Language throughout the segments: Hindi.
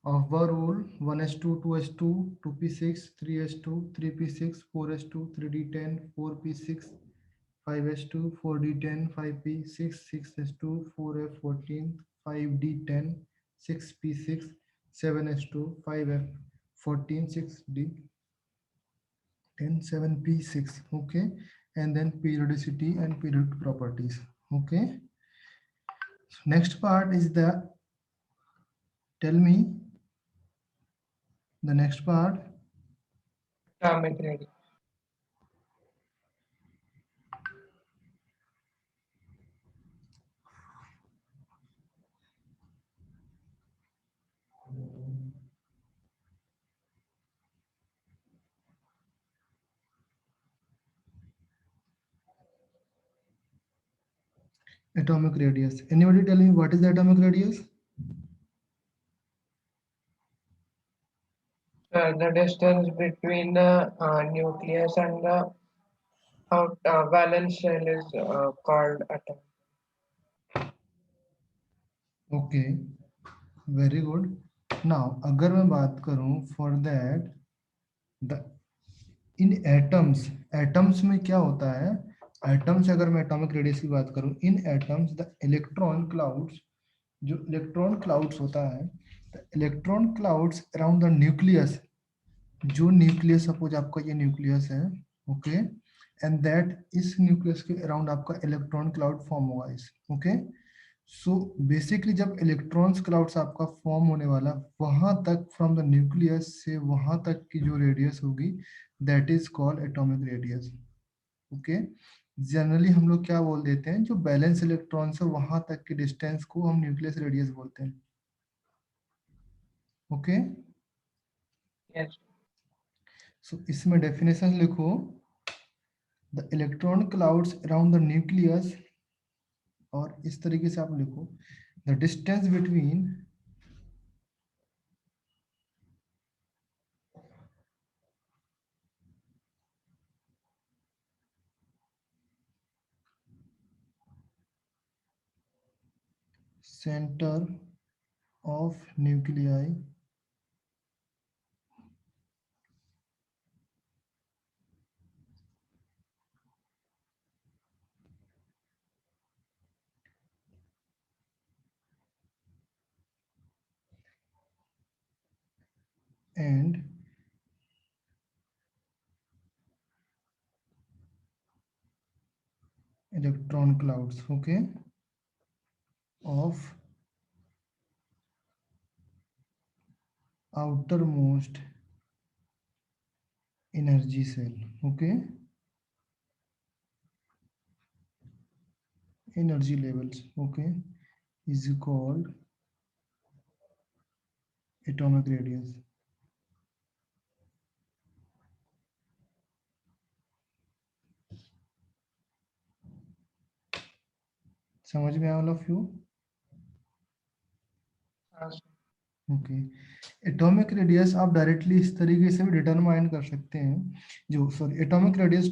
Aufbau rule 1s2, 2s2, 2p6, 3s2, 3p6, 4s2, 3d10, 4p6, 5s2, 4d10, 5p6, 6s2, 4f14, 5d10, 6p6, 7s2, 5f14, 6d10, 7p6. Okay, and then periodicity and periodic properties. Okay, so next part is the, tell me the next part. Atomic radius. Atomic radius. Anybody tell me what is the atomic radius? The distance between the nucleus and the valence shell is called atom. Okay, very good. Now, अगर मैं बात करूं for that, the in atoms, atoms में क्या होता है? Atoms अगर मैं atomic radius की बात करूं, in atoms the electron clouds, जो electron clouds होता है, the electron clouds around the nucleus, जो न्यूक्लियस सपोज आपका ये न्यूक्लियस है, ओके, एंड दैट इस न्यूक्लियस के अराउंड आपका इलेक्ट्रॉन क्लाउड फॉर्म होगा इस, ओके। सो बेसिकली जब इलेक्ट्रॉन्स क्लाउड्स आपका फॉर्म होने वाला, वहां तक फ्रॉम द न्यूक्लियस से वहां तक की जो रेडियस होगी, that is called atomic radius, okay. Generally हम लोग क्या बोल देते हैं, जो बैलेंस इलेक्ट्रॉन से वहां तक की डिस्टेंस को हम न्यूक्लियस रेडियस बोलते हैं, ओके। Yes. सो इसमें डेफिनेशन लिखो, the electron clouds around the nucleus, और इस तरीके से आप लिखो, the distance between centre of nuclei and electron clouds, okay, of outermost energy shell, okay, energy levels, okay, is called atomic radius. समझ में आया all of you? Okay, atomic radius आप डायरेक्टली इस तरीके से भी डिटरमाइन कर सकते हैं, जो sorry atomic radius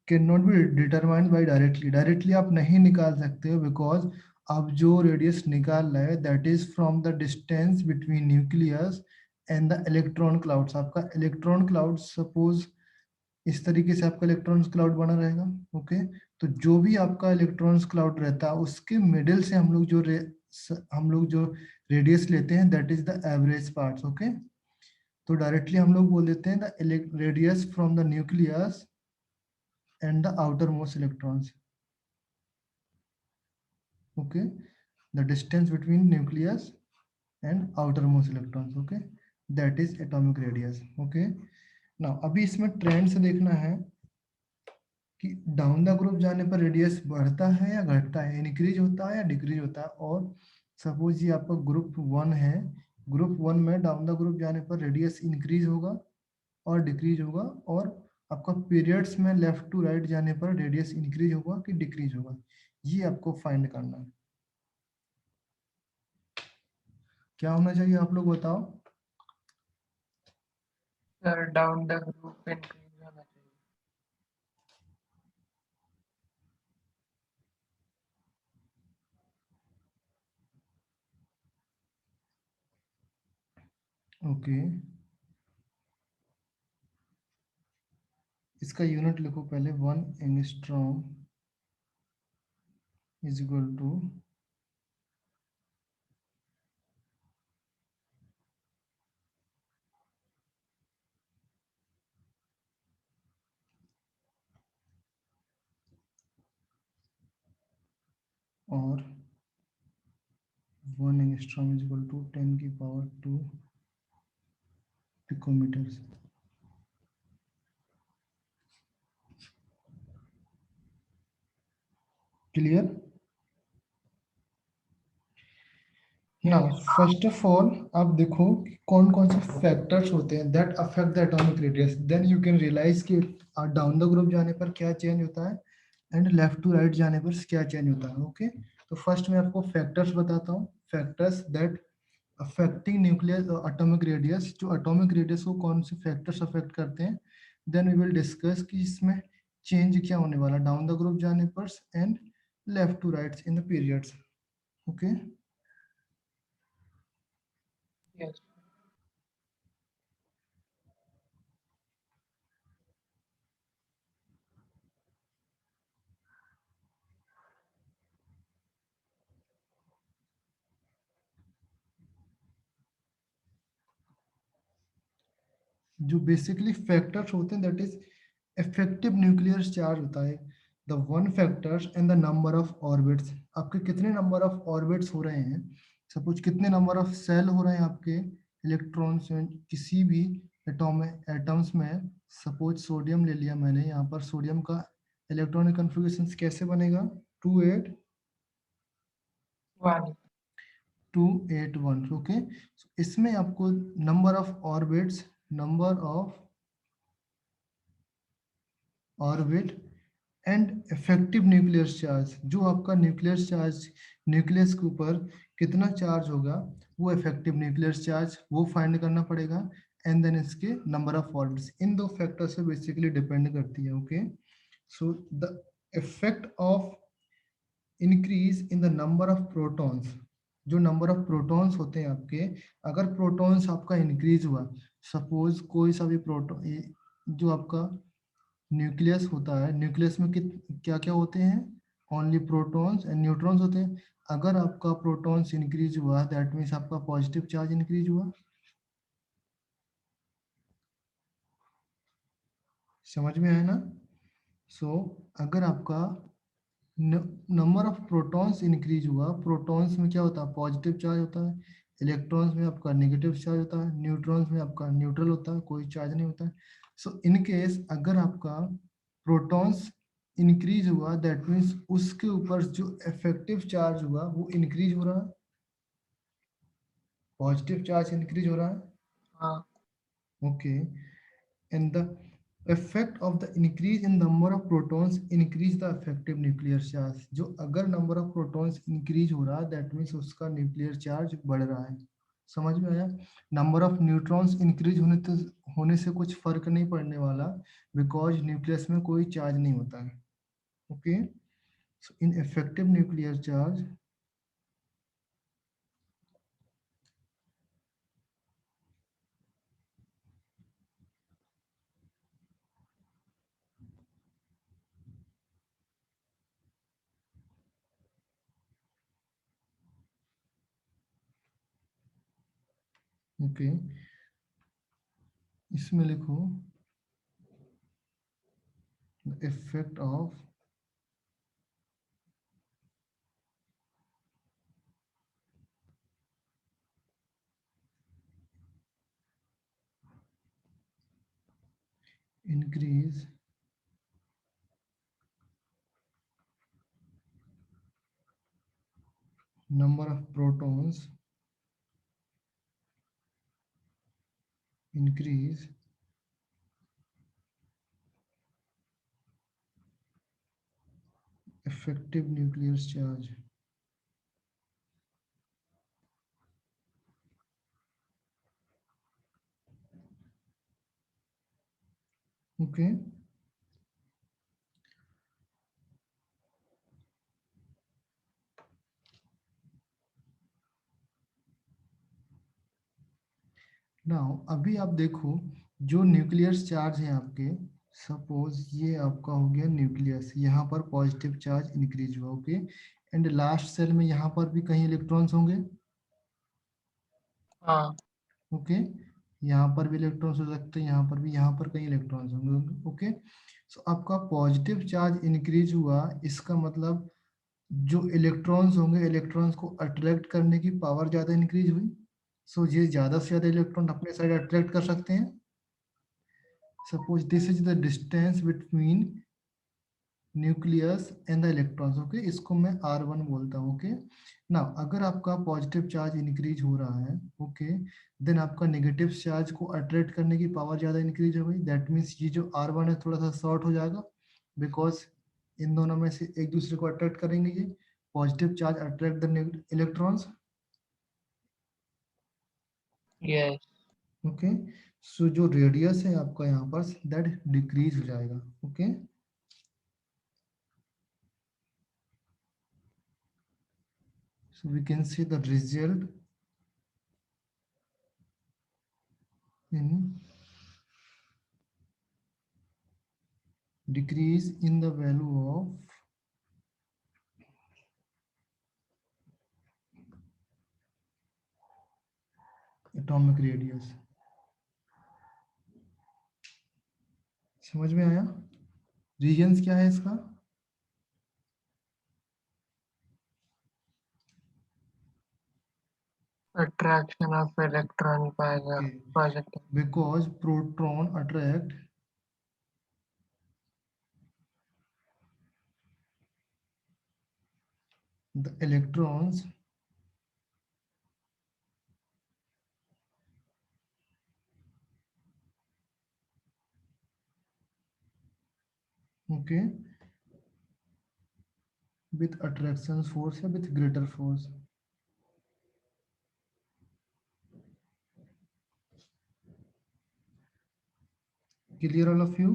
can not be determined by directly, directly आप नहीं निकाल सकते हो, बिकॉज आप जो रेडियस निकाल रहे हैं that is from the distance between nucleus and the electron clouds. आपका इलेक्ट्रॉन क्लाउड सपोज इस तरीके से आपका इलेक्ट्रॉन्स क्लाउड बना रहेगा, ओके। तो जो भी आपका इलेक्ट्रॉन्स क्लाउड रहता है उसके मिडिल से हम लोग जो रेडियस लेते हैं that is the average parts, okay. तो डायरेक्टली हम लोग बोल देते हैं the radius from the nucleus and the outer most electrons, okay, the distance between nucleus and outer most electrons, okay, that is atomic radius, okay. Now अभी इसमें ट्रेंड से देखना है कि डाउन द ग्रुप जाने पर रेडियस बढ़ता है या घटता है, इंक्रीज होता है या डिक्रीज होता है। और सपोज ये आपका ग्रुप 1 है, ग्रुप 1 में डाउन द ग्रुप जाने पर रेडियस इंक्रीज होगा और डिक्रीज होगा, और आपका पीरियड्स में लेफ्ट टू राइट जाने पर रेडियस इंक्रीज होगा कि डिक्रीज होगा, ये आपको फाइंड करना है। क्या होना चाहिए आप लोग बताओ? Sir, down the group increase होना चाहिए. ओके, इसका यूनिट लिखो पहले, 1 एंगस्ट्रॉम इज इक्वल टू और 1 angstrom is equal to 10⁻², picometres. Clear? Now Yes. First of all आप देखो कि कौन कौन से फैक्टर्स होते हैं that affect the atomic radius, then you can realise कि डाउन द ग्रुप जाने पर क्या चेंज होता है एंड लेफ्ट टू राइट जाने पर क्या चेंज होता है। ओके, तो फर्स्ट मैं आपको फैक्टर्स बताता हूँ, factors that affecting nuclear atomic radius, जो एटॉमिक रेडियस को कौन से फैक्टर्स अफेक्ट करते हैं, देन वी विल डिस्कस कि इसमें चेंज क्या होने वाला डाउन द ग्रुप जाने पर and left to right in the periods. Okay, Yes. जो बेसिकली फैक्टर्स होते हैं that is effective nuclear charge होता है, the one factors and the number of orbits, आपके कितने नंबर ऑफ ऑर्बिट्स हो रहे हैं, सपोज कितने नंबर ऑफ सेल हो रहे हैं आपके इलेक्ट्रॉन्स में किसी भी एटम्स में। सपोज सोडियम ले लिया मैंने, यहाँ पर सोडियम का इलेक्ट्रॉनिक कन्फिग्रेशन कैसे बनेगा, 1. 281। ओके, इसमें आपको number of orbits, number of orbit and effective nuclear charge, जो आपका न्यूक्लियर चार्ज न्यूक्लियस के ऊपर कितना चार्ज होगा, वो इफेक्टिव न्यूक्लियर चार्ज वो फाइंड करना पड़ेगा, एंड देन इसके नंबर ऑफ ऑर्बिट्स, इन दो फैक्टर से बेसिकली डिपेंड करती है। Okay, so the effect of increase in the number of protons, जो नंबर ऑफ प्रोटॉन्स होते हैं आपके, अगर प्रोटॉन्स आपका इंक्रीज हुआ, सपोज कोई सा भी प्रोटॉन, जो आपका न्यूक्लियस होता है, न्यूक्लियस में क्या क्या होते हैं, ओनली प्रोटॉन्स एंड न्यूट्रॉन्स होते हैं। अगर आपका प्रोटॉन्स इंक्रीज हुआ दैट मीन्स आपका पॉजिटिव चार्ज इंक्रीज हुआ। समझ में आया ना? सो अगर आपका नंबर ऑफ प्रोटॉन्स इंक्रीज हुआ, प्रोटॉन्स में क्या होता है, पॉजिटिव चार्ज होता है, इलेक्ट्रॉन्स में आपका नेगेटिव चार्ज होता है, न्यूट्रॉन्स में आपका न्यूट्रल होता है, कोई चार्ज नहीं होता है। सो इन केस अगर आपका प्रोटॉन्स इंक्रीज हुआ दैट मीन्स उसके ऊपर जो इफेक्टिव चार्ज हुआ वो इंक्रीज हो रहा है, पॉजिटिव चार्ज इंक्रीज हो रहा है। हाँ. Okay, and the effect of the increase in number of protons increase the effective nuclear charge, जो अगर number of protons increase हो रहा है that means उसका nuclear charge बढ़ रहा है। समझ में आया? नंबर ऑफ न्यूट्रॉन्स इंक्रीज होने से कुछ फर्क नहीं पड़ने वाला, बिकॉज न्यूक्लियस में कोई चार्ज नहीं होता है। Okay, so in effective nuclear charge, okay, इसमें लिखो effect of increase number of protons, increase effective nuclear charge। Okay, now अभी आप देखो जो न्यूक्लियस चार्ज है आपके, सपोज ये आपका हो गया न्यूक्लियस, यहाँ पर पॉजिटिव चार्ज इंक्रीज हुआ, ओके, एंड लास्ट सेल में यहाँ पर भी कहीं इलेक्ट्रॉन्स होंगे, हाँ ओके, यहाँ पर भी इलेक्ट्रॉन्स हो सकते हैं, यहाँ पर भी, यहाँ पर कहीं इलेक्ट्रॉन्स होंगे, ओके। सो आपका पॉजिटिव चार्ज इंक्रीज हुआ, इसका मतलब जो इलेक्ट्रॉन्स होंगे, इलेक्ट्रॉन्स को अट्रैक्ट करने की पावर ज़्यादा इंक्रीज हुई। सो ये ज़्यादा से ज़्यादा इलेक्ट्रॉन अपने साइड अट्रैक्ट कर सकते हैं। Suppose this is the distance between nucleus and the electrons, okay, इसको मैं R1 बोलता हूँ, ओके। ना अगर आपका पॉजिटिव चार्ज इंक्रीज हो रहा है, ओके, देन आपका नेगेटिव चार्ज को अट्रैक्ट करने की पावर ज़्यादा इंक्रीज हो गई, दैट मीन्स ये जो R1 है थोड़ा सा शॉर्ट हो जाएगा, बिकॉज इन दोनों में से एक दूसरे को अट्रैक्ट करेंगे, ये positive charge attract the electrons, yes okay. So जो रेडियस है आपका यहाँ पर दैट डिक्रीज हो जाएगा, okay. So we can see the result in decrease in the value of atomic radius। समझ में आया? रीजन्स क्या है इसका? attraction of electron by the Okay, positive. because proton attract the electrons okay with attraction force या with greater force। Clear all of you?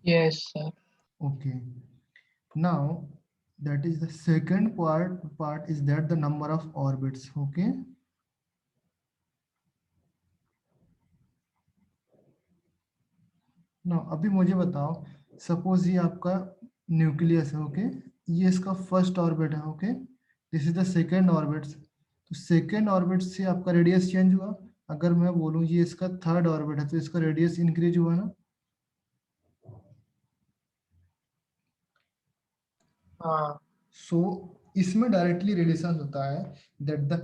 Yes sir. Okay, now that is the second part is that the number of orbits, okay। ना अभी मुझे बताओ, सपोज ये आपका न्यूक्लियस है, ओके, ये इसका फर्स्ट ऑर्बिट है, okay, this is the second orbit. तो सेकेंड ऑर्बिट से आपका रेडियस चेंज हुआ। अगर मैं बोलूँ ये इसका थर्ड ऑर्बिट है तो इसका रेडियस इंक्रीज हुआ ना। हाँ सो इसमें डायरेक्टली रिलेशन होता है दैट द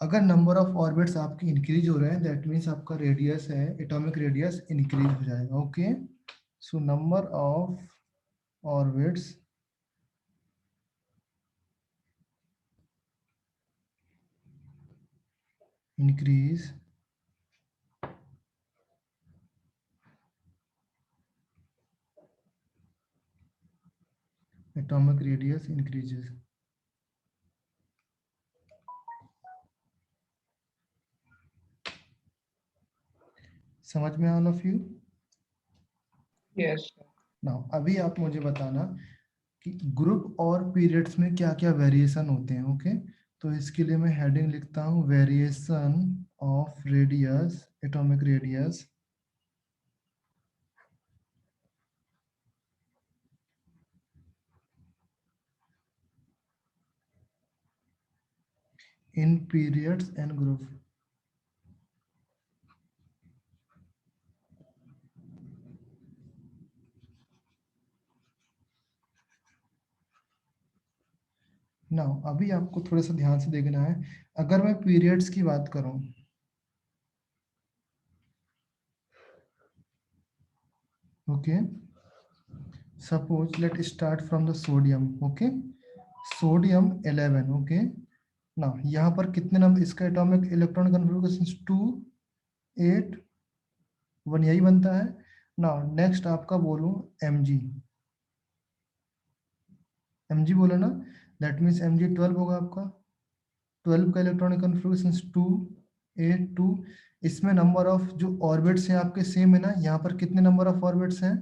अगर नंबर ऑफ ऑर्बिट्स आपके इंक्रीज हो रहे हैं दैट मीन्स आपका रेडियस है, एटॉमिक रेडियस इंक्रीज हो जाएगा, okay. So number of orbits increase atomic radius increases। समझ में all of you? yes sir. Now अभी आप मुझे बताना कि ग्रुप और पीरियड्स में क्या क्या वेरिएशन होते हैं, ओके। तो इसके लिए मैं हेडिंग लिखता हूँ variation of radius, atomic radius in periods and group. Now अभी आपको थोड़ा सा ध्यान से देखना है, अगर मैं पीरियड्स की बात करूं, okay, suppose let start from the sodium, okay, sodium 11, okay. ना यहाँ पर कितने नंबर इसका एटॉमिक इलेक्ट्रॉन कन्फिग्रेशन 2 8 1 यही बनता है ना। नेक्स्ट आपका बोलूं Mg, Mg बोलो ना, दैट मीन्स Mg 12 होगा आपका, 12 का इलेक्ट्रॉनिक कन्फिग्रेशन 2 8 2। इसमें नंबर ऑफ जो ऑर्बिट्स हैं आपके सेम है ना, यहाँ पर कितने नंबर ऑफ ऑर्बिट्स हैं,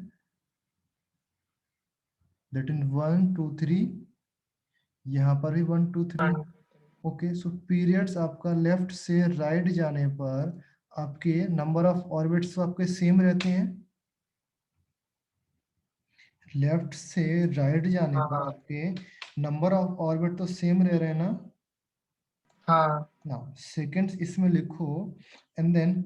दैट इन 1 2 3, यहाँ पर भी 1 2 3, And ओके, सो पीरियड्स आपका लेफ्ट से राइट जाने पर आपके नंबर ऑफ ऑर्बिट्स तो आपके सेम रहते हैं। लेफ्ट से राइट जाने पर हाँ आपके नंबर ऑफ ऑर्बिट तो सेम रह रहे हैं ना। हाँ ना सेकेंड्स इसमें लिखो, एंड देन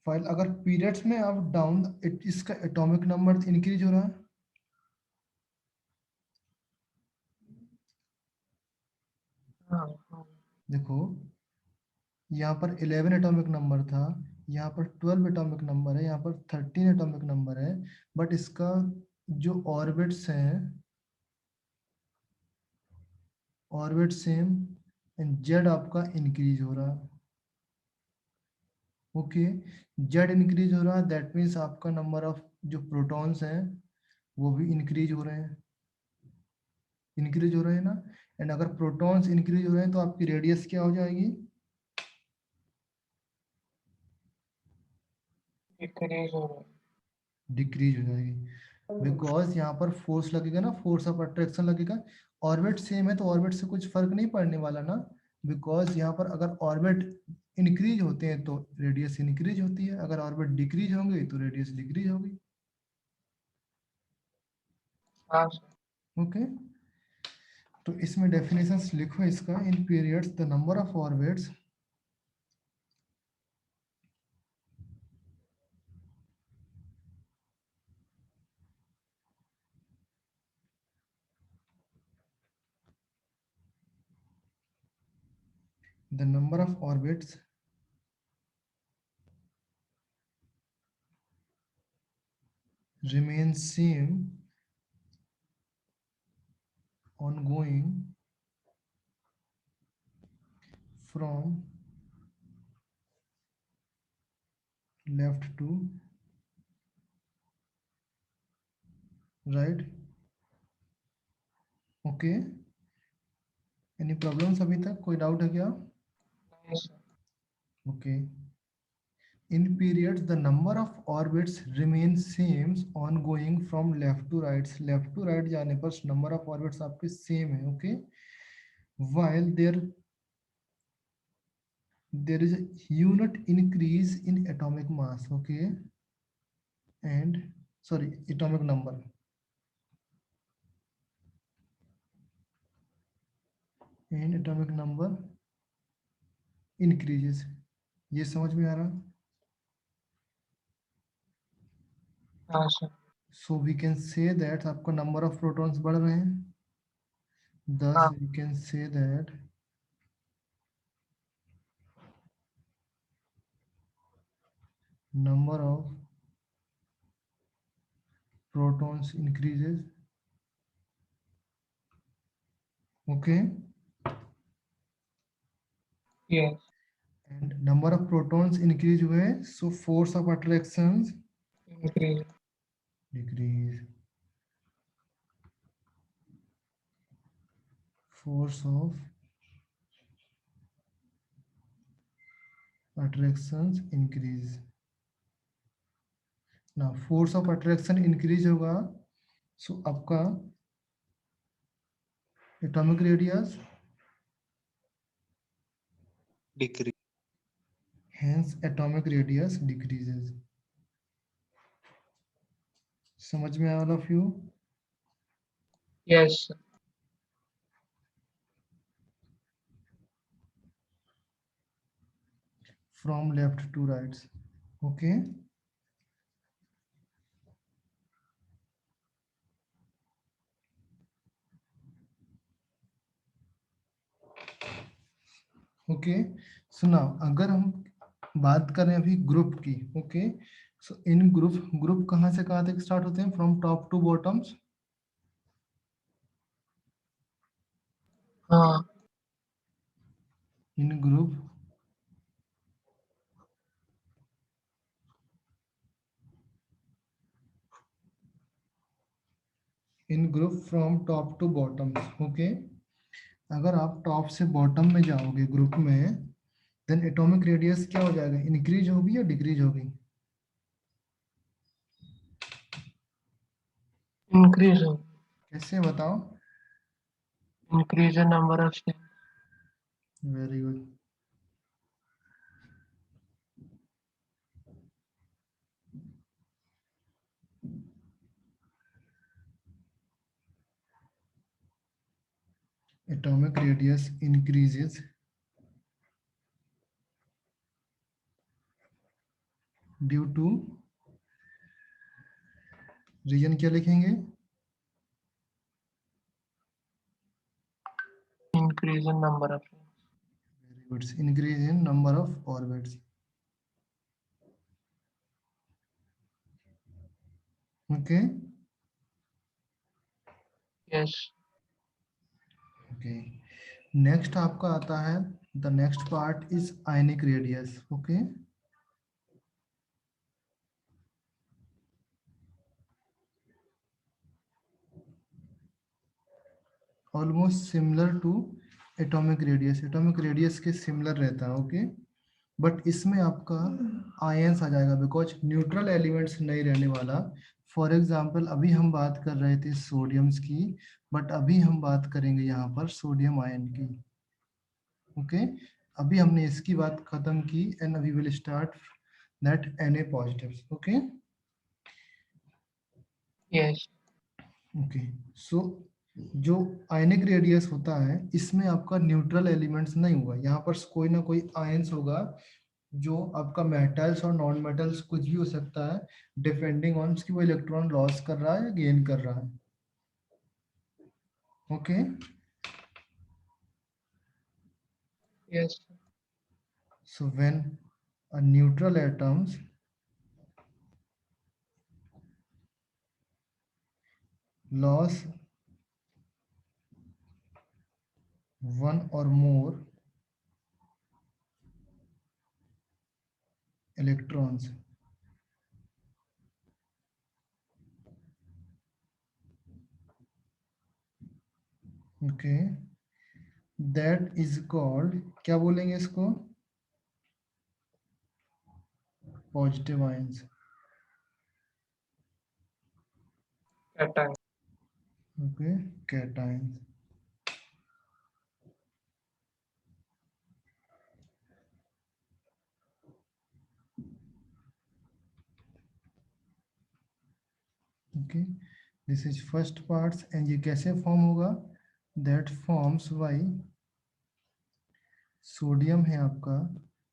फाइल अगर पीरियड्स में आप डाउन इसका एटॉमिक नंबर इंक्रीज हो रहा है। हाँ हाँ देखो यहाँ पर 11 एटॉमिक नंबर था, यहाँ पर 12 एटॉमिक नंबर है, यहाँ पर 13 एटॉमिक नंबर है, बट इसका जो ऑर्बिट्स हैं, ऑर्बिट सेम, एंड जेड आपका इंक्रीज हो रहा है। ओके, जेड इंक्रीज हो रहा है, दैट मीन्स आपका नंबर ऑफ जो प्रोटॉन्स हैं वो भी इंक्रीज हो रहे हैं, इंक्रीज हो रहे हैं ना। एंड अगर प्रोटॉन्स इंक्रीज हो रहे हैं तो आपकी रेडियस क्या हो जाएगी? डिक्रीज हो रहा डिक्रीज हो जाएगी, बिकॉज यहाँ पर फोर्स लगेगा ना, फोर्स ऑफ अट्रैक्शन लगेगा। ऑर्बिट सेम है तो ऑर्बिट से कुछ फर्क नहीं पड़ने वाला ना, बिकॉज यहाँ पर अगर ऑर्बिट इंक्रीज होते हैं तो रेडियस इंक्रीज होती है, अगर ऑर्बिट डिक्रीज होंगे तो रेडियस डिक्रीज होगी। है। हाँ सर। ओके, तो इसमें डेफिनेशंस लिखो इसका, in periods the number of orbits the number of orbits remains same ongoing from left to right. Okay, any problems अभी तक, कोई डाउट है क्या? नहीं sir. Okay, in periods the number of orbits remain same ongoing from left to right, left to right जाने पर number of orbits आपके सेम है। Okay, while there is a unit increase in atomic mass, okay, and sorry atomic number, and atomic number increases। ये समझ में आ रहा? हाँ sir. So we can say that आपका नंबर ऑफ प्रोटॉन्स बढ़ रहे हैं, thus हाँ we can say that number of protons increases। okay, yes. and number of protons increase हुए, so force of attractions increase. decrease, force of attractions increase। ना फोर्स ऑफ अट्रैक्शन इंक्रीज होगा, सो आपका atomic radius decrease. hence atomic radius decreases। समझ में आया all of you? Yes sir. From left to rights. Okay, okay, सुना, अगर हम बात करें अभी ग्रुप की, okay, so in group, group कहाँ से कहाँ तक स्टार्ट होते हैं? From top to bottoms. हाँ in group in group from top to bottoms. Okay, अगर आप टॉप से बॉटम में जाओगे ग्रुप में, देन एटॉमिक रेडियस क्या हो जाएगा? इंक्रीज होगी या डिक्रीज होगी? इंक्रीज हो। कैसे बताओ? Increase the number of step. Very good. Atomic radius increases due to, reason क्या लिखेंगे? Increase in number of rings. Very good. Increase in number of orbits. Okay. Yes. Okay. Next आपका आता है, the next part is ionic radius. Okay. Almost similar to atomic radius. Atomic radius के सिमिलर रहता है. ओके. बट इसमें आपका आयंस आ जाएगा बिकॉज न्यूट्रल एलिमेंट्स नहीं रहने वाला. फॉर एग्जाम्पल अभी हम बात कर रहे थे सोडियम्स की, बट अभी हम बात करेंगे यहाँ पर सोडियम आयन की. ओके. अभी हमने इसकी बात खत्म की एंड अभी will start that Na positives. Okay. Yes. Okay. So जो आयनिक रेडियस होता है इसमें आपका न्यूट्रल एलिमेंट्स नहीं होगा. यहाँ पर कोई ना कोई आयंस होगा जो आपका मेटल्स और नॉन मेटल्स कुछ भी हो सकता है, डिपेंडिंग ऑन कि वो इलेक्ट्रॉन लॉस कर रहा है या गेन कर रहा है. Okay. Yes. So when a neutral atoms loss one or more electrons, okay, that is called, क्या बोलेंगे इसको? Positive ions. Cation. Okay. Cations. Okay. This is first parts. And ये कैसे फॉर्म होगा? दैट फॉर्म्स बाय, सोडियम है आपका,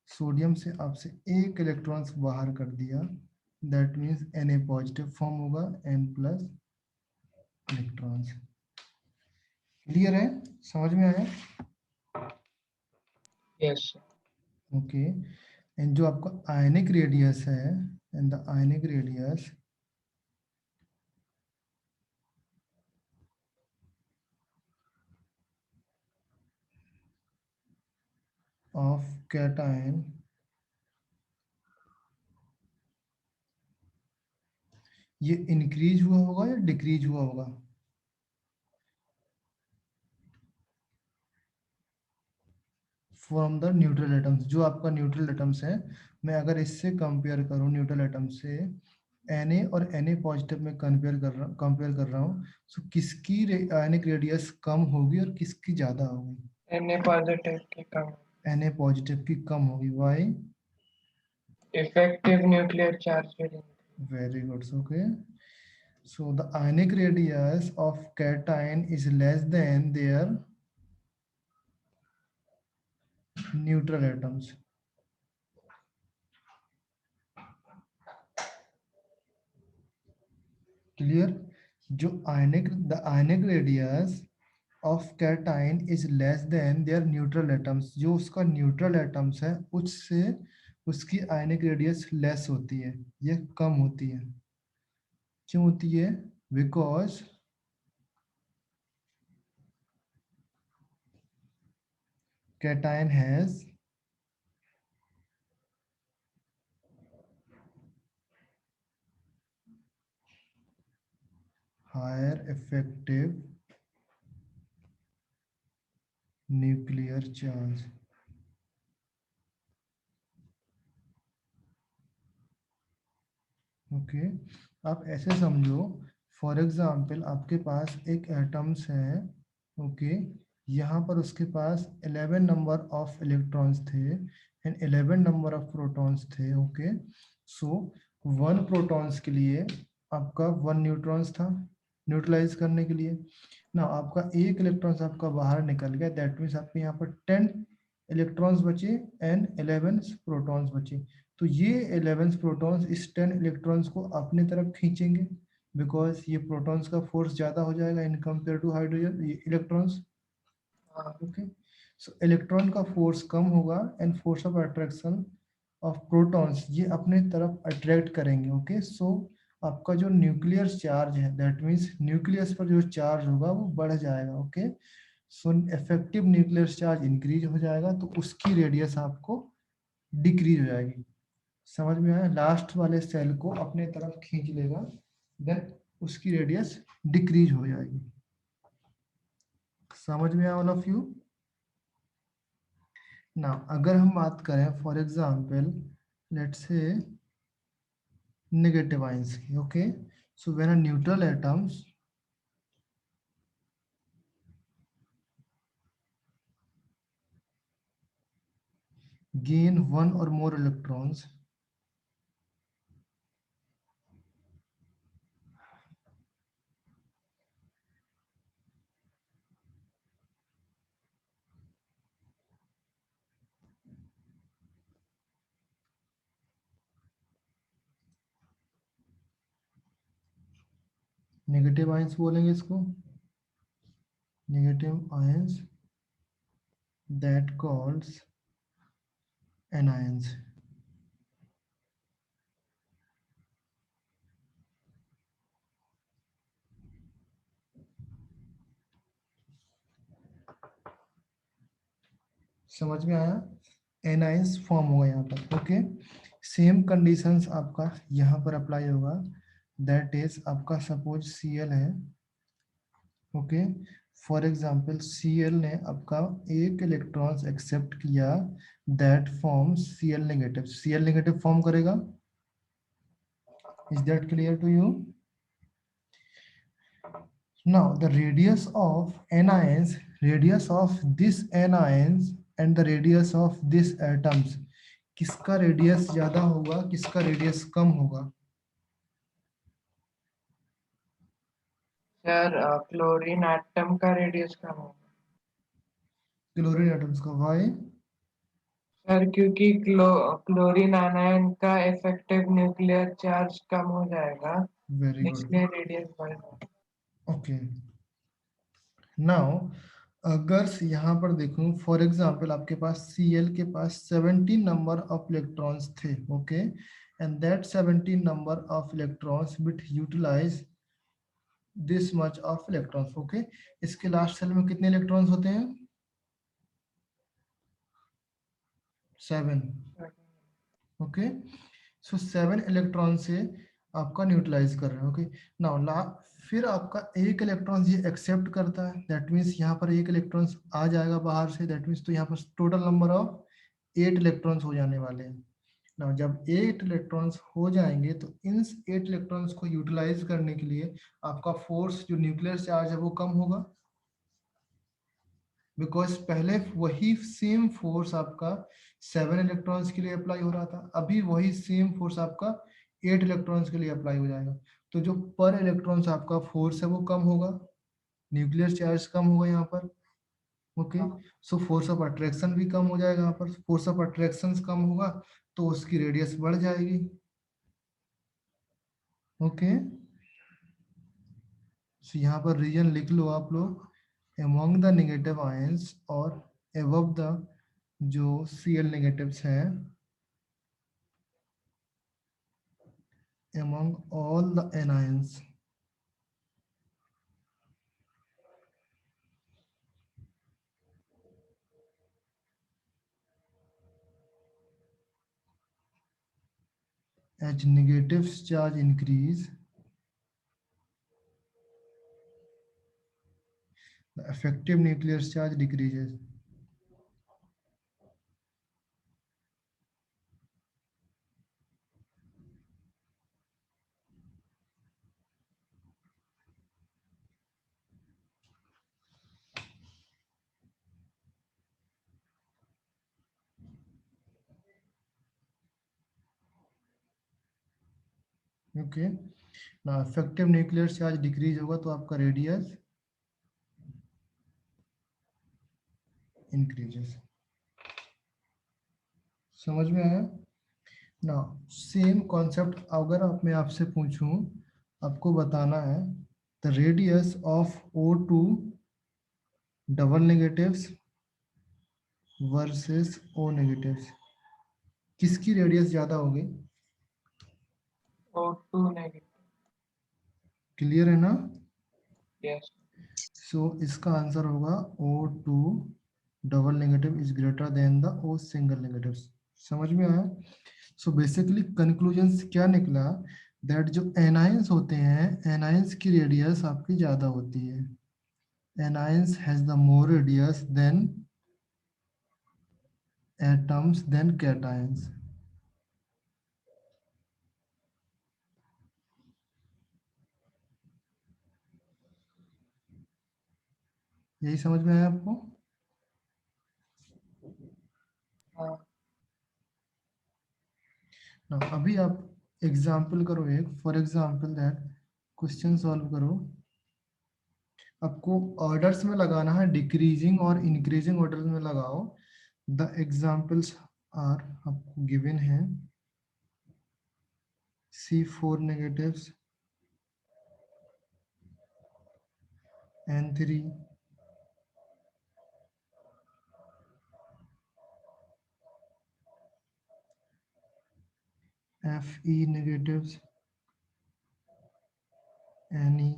सोडियम से आपसे एक इलेक्ट्रॉन्स बाहर कर दिया, that means Na positive form होगा, N प्लस इलेक्ट्रॉन्स. क्लियर है? समझ में आया? Yes. ओके. एंड जो आपका आयनिक रेडियस है, and the ionic radius of cation ये इंक्रीज हुआ होगा या डिक्रीज हुआ होगा? From the neutral atoms. जो आपका न्यूट्रल एटम्स है, मैं अगर इससे कंपेयर करूं न्यूट्रल एटम से, Na और Na पॉजिटिव में कंपेयर कर रहा हूँ, सो किसकी आयनिक रेडियस कम होगी और किसकी ज्यादा होगी? Na positive की कम. Na पॉजिटिव की कम होगी. Why? Effective nuclear charge will increase. Very good. Okay. So the ionic radius of cation is less than their neutral atoms. Clear? जो the ionic radius of cation is less than their neutral atoms. जो उसका neutral atoms है उससे उसकी ionic radius less होती है, ये कम होती है. क्यों होती है? Because cation has higher effective nuclear charge. Okay. आप ऐसे समझो, फॉर एग्जाम्पल आपके पास एक एटम्स है. ओके. यहाँ पर उसके पास 11 नंबर ऑफ इलेक्ट्रॉन्स थे एंड 11 नंबर ऑफ प्रोटॉन्स थे। ओके, सो 1 प्रोटॉन्स के लिए आपका 1 न्यूट्रॉन्स था न्यूट्रलाइज करने के लिए ना। आपका एक इलेक्ट्रॉन्स आपका बाहर निकल गया, दैट मीन्स आपके यहाँ पर 10 इलेक्ट्रॉन्स बचे एंड 11 प्रोटॉन्स बचे। तो ये 11 प्रोटॉन्स इस 10 इलेक्ट्रॉन्स को अपने तरफ खींचेंगे, बिकॉज ये प्रोटॉन्स का फोर्स ज़्यादा हो जाएगा in compare to hydrogen electrons. हाँ, ओके, सो इलेक्ट्रॉन का फोर्स कम होगा and force of attraction of protons ये अपने तरफ अट्रैक्ट करेंगे। ओके, सो आपका जो न्यूक्लियर चार्ज है, दैट मीन्स न्यूक्लियस पर जो चार्ज होगा वो बढ़ जाएगा। Okay, so effective nuclear charge increase हो जाएगा, तो उसकी रेडियस आपको डिक्रीज हो जाएगी। समझ में आया? लास्ट वाले सेल को अपने तरफ खींच लेगा, देन उसकी रेडियस डिक्रीज हो जाएगी। समझ में आया ऑल ऑफ यू? ना अगर हम बात करें for example let's say negative ions की। Okay, so when a neutral atoms gain one or more electrons, negative ions बोलेंगे इसको, negative ions that calls anions. समझ में आया? एनायंस फॉर्म होगा यहाँ पर। ओके, सेम कंडीशंस आपका यहाँ पर अप्लाई होगा, दैट इज आपका सपोज Cl है। ओके, फॉर एग्जाम्पल Cl ने आपका एक इलेक्ट्रॉन्स एक्सेप्ट किया, that form Cl negative. Cl negative form करेगा। Is that clear to you? Now the radius of anions, radius of this anions and the radius of this atoms, किसका रेडियस ज्यादा होगा, किसका रेडियस कम होगा? सर क्लोरीन एटम का रेडियस कम होगा। क्लोरीन एटम्स का। व्हाई? सर क्योंकि क्लोरीन आनायन का इफेक्टिव न्यूक्लियर चार्ज कम हो जाएगा, वेरी गुड। इसलिए रेडियस बढ़ेगा। ओके, नाउ अगर यहाँ पर देखूं फॉर एग्जांपल आपके पास Cl के पास 17 नंबर ऑफ इलेक्ट्रॉन्स थे। Okay, and that 17 number of electrons with utilise this much of electrons. Okay, इसके लास्ट सेल में कितने इलेक्ट्रॉन्स होते हैं? 7। ओके, सो 7 इलेक्ट्रॉन से आपका न्यूट्रलाइज कर रहे हैं। ओके, नाउ ला फिर आपका एक इलेक्ट्रॉन ये एक्सेप्ट करता है, दैट मीन्स यहाँ पर एक इलेक्ट्रॉन आ जाएगा बाहर से, दैट मीन्स तो यहाँ पर टोटल नंबर ऑफ 8 इलेक्ट्रॉन्स हो जाने वाले हैं। नाउ जब 8 इलेक्ट्रॉन्स हो जाएंगे तो इन 8 इलेक्ट्रॉन्स को यूटिलाइज करने के लिए आपका फोर्स जो न्यूक्लियर चार्ज है वो कम होगा, बिकॉज पहले वही सेम फोर्स आपका 7 इलेक्ट्रॉन्स के लिए अप्लाई हो रहा था, अभी वही सेम फोर्स आपका 8 इलेक्ट्रॉन्स के लिए अप्लाई हो जाएगा। तो जो पर इलेक्ट्रॉन्स आपका फोर्स है वो कम होगा, न्यूक्लियर चार्ज कम होगा यहाँ पर। Okay, so force of attraction भी कम हो जाएगा यहाँ पर, फोर्स ऑफ अट्रैक्शन कम होगा तो उसकी रेडियस बढ़ जाएगी। ओके, सो यहाँ पर रीजन लिख लो आप लोग, among the negative ions और above the जो Cl negatives हैं, among all the anions as negatives charge increase, the effective nuclear charge decreases. Okay ना, इफेक्टिव न्यूक्लियर चार्ज डिक्रीज होगा तो आपका रेडियस इंक्रीजेस। समझ में आया ना? सेम कॉन्सेप्ट अगर मैं आपसे पूछूं, आपको बताना है the radius of O2 double negatives versus O negatives, किसकी रेडियस ज्यादा होगी? O2 negative. क्लियर है ना? यस। सो इसका आंसर होगा O2 double negative is greater than the O single negative. समझ में आया? सो बेसिकली कंक्लूजन क्या निकला, दैट जो एनायंस होते हैं, एनायंस की रेडियस आपकी ज्यादा होती है। Anions has the more radius than atoms than cations. यही समझ में आया आपको? हाँ। ना अभी आप एग्जाम्पल करो एक, for example that question solve करो। आपको ऑर्डर्स में लगाना है, डिक्रीजिंग और इंक्रीजिंग ऑर्डर में लगाओ। द एग्जाम्पल्स आर आपको गिवन है C4 negatives, N3, Fe negatives, Ne,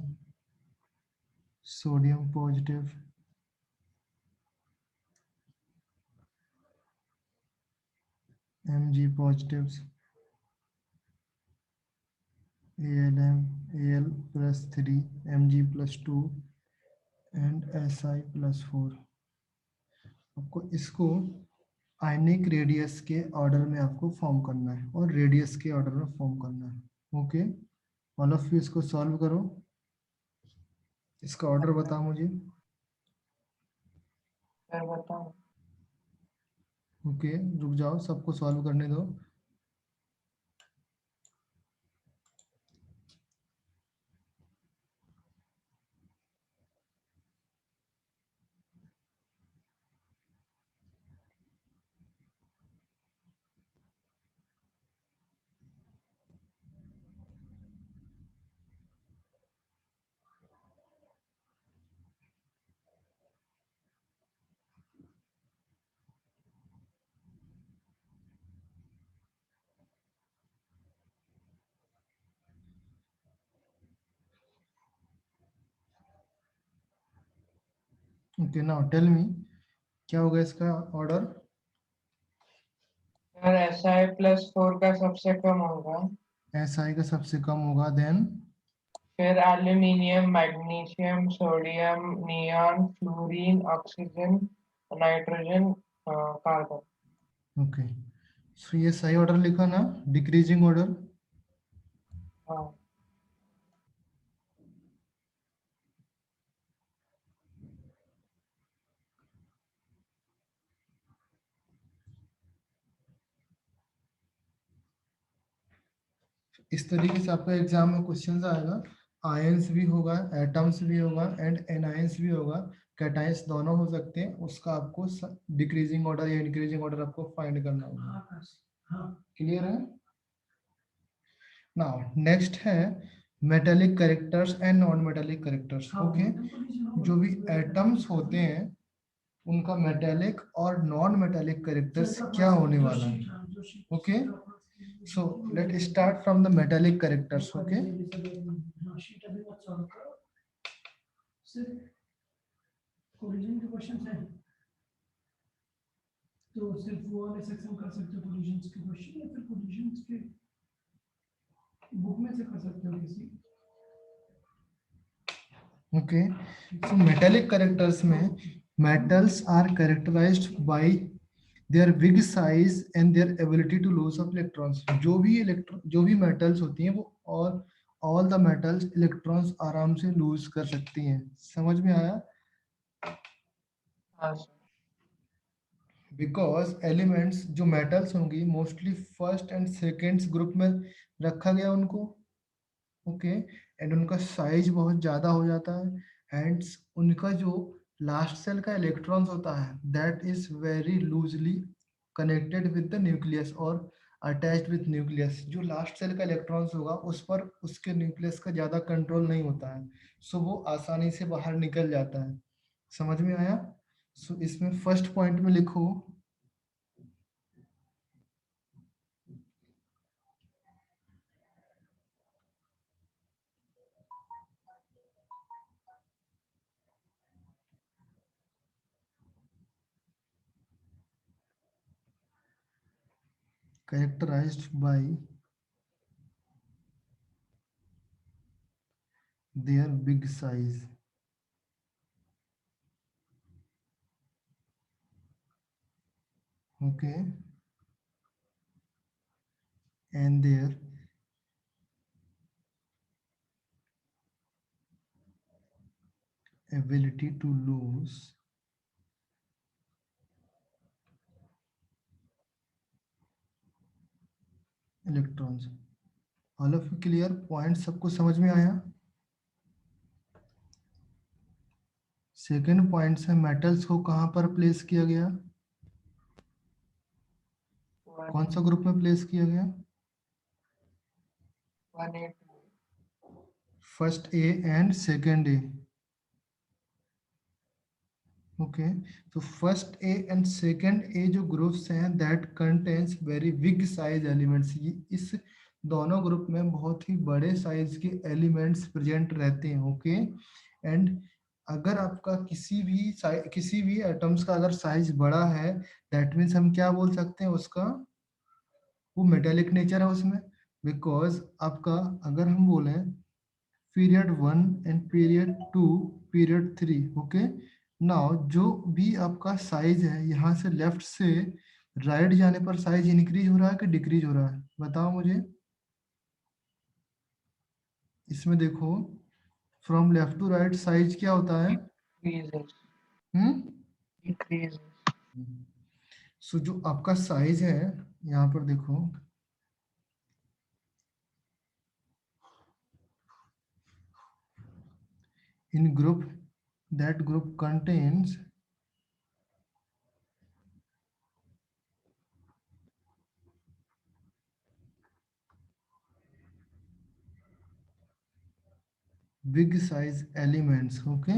sodium positive, Mg positives, AlM, Al plus 3, Mg plus 2 and Si plus 4। आपको इसको आयनिक रेडियस के ऑर्डर में आपको फॉर्म करना है और रेडियस के ऑर्डर में फॉर्म करना है। ओके, ऑल ऑफ यू इसको सॉल्व करो। इसका ऑर्डर बताओ मुझे। सर बताओ। ओके, रुक जाओ, सबको सॉल्व करने दो। ओके, नाउ टेल मी क्या होगा इसका ऑर्डर? सर Si+4 का सबसे कम होगा। Si का सबसे कम होगा, देन फिर aluminium, magnesium, sodium, neon, fluorine, oxygen, nitrogen, carbon. Okay, so ये सही ऑर्डर लिखा ना, डिक्रीजिंग ऑर्डर। हाँ। इस तरीके से आपका एग्जाम में क्वेश्चन आएगा। आयंस भी होगा, एटम्स भी होगा एंड एनायंस भी होगा, कैटायंस दोनों हो सकते हैं। उसका आपको डिक्रीजिंग ऑर्डर या इंक्रीजिंग ऑर्डर आपको फाइंड करना होगा। क्लियर है? नाउ नेक्स्ट है metallic characters and non metallic characters. Okay, जो भी एटम्स होते हैं उनका मेटेलिक और नॉन मेटेलिक कैरेक्टर्स क्या होने वाला है। Okay, so let start from the metallic characters. Okay, collision के क्वेश्चंस हैं तो सिर्फ वो वाले सेक्शन कर सकते हो कोलिजन के क्वेश्चन, या फिर कोलिजन के बुक में से कर सकते हो किसी। ओके, सो मेटेलिक कैरेक्टर्स में metals are characterized by their big size and their ability to lose of electrons। जो भी metals होती हैं वो all the metals electrons आराम से lose कर सकती हैं। समझ में आया? हाँ सर। बिकॉज एलिमेंट्स जो मेटल्स होंगी mostly first and seconds group में रखा गया उनको। ओके, एंड उनका साइज बहुत ज्यादा हो जाता है, एंड उनका जो लास्ट सेल का इलेक्ट्रॉन्स होता है that is very loosely connected with the nucleus और अटैच्ड विद न्यूक्लियस। जो लास्ट सेल का इलेक्ट्रॉन्स होगा उस पर उसके न्यूक्लियस का ज्यादा कंट्रोल नहीं होता है, सो वो आसानी से बाहर निकल जाता है। समझ में आया? सो इसमें फर्स्ट पॉइंट में लिखो characterized by their big size. Okay, and their ability to lose electrons. All of you clear? Point सबको समझ में आया? सेकेंड पॉइंट से मेटल्स को कहाँ पर प्लेस किया गया? कौन सा ग्रुप में प्लेस किया गया? 182. First A and second A. Okay, तो फर्स्ट ए एंड सेकेंड ए जो ग्रुप्स हैं that contains very big size elements. इस दोनों ग्रुप में बहुत ही बड़े साइज के एलिमेंट्स प्रेजेंट रहते हैं। ओके, एंड अगर आपका किसी भी एटम्स का अगर साइज बड़ा है दैट मीन्स हम क्या बोल सकते हैं उसका, वो मेटेलिक नेचर है उसमें। बिकॉज आपका अगर हम बोले period 1 and period 2 period 3, okay, now जो भी आपका साइज है यहाँ से लेफ्ट से राइट जाने पर साइज इंक्रीज हो रहा है कि डिक्रीज हो रहा है? बताओ मुझे। इसमें देखो from left to right size क्या होता है? Decreases. हम्म, Decreases. सो जो आपका साइज है यहाँ पर देखो, in group that group contains big size elements. Okay,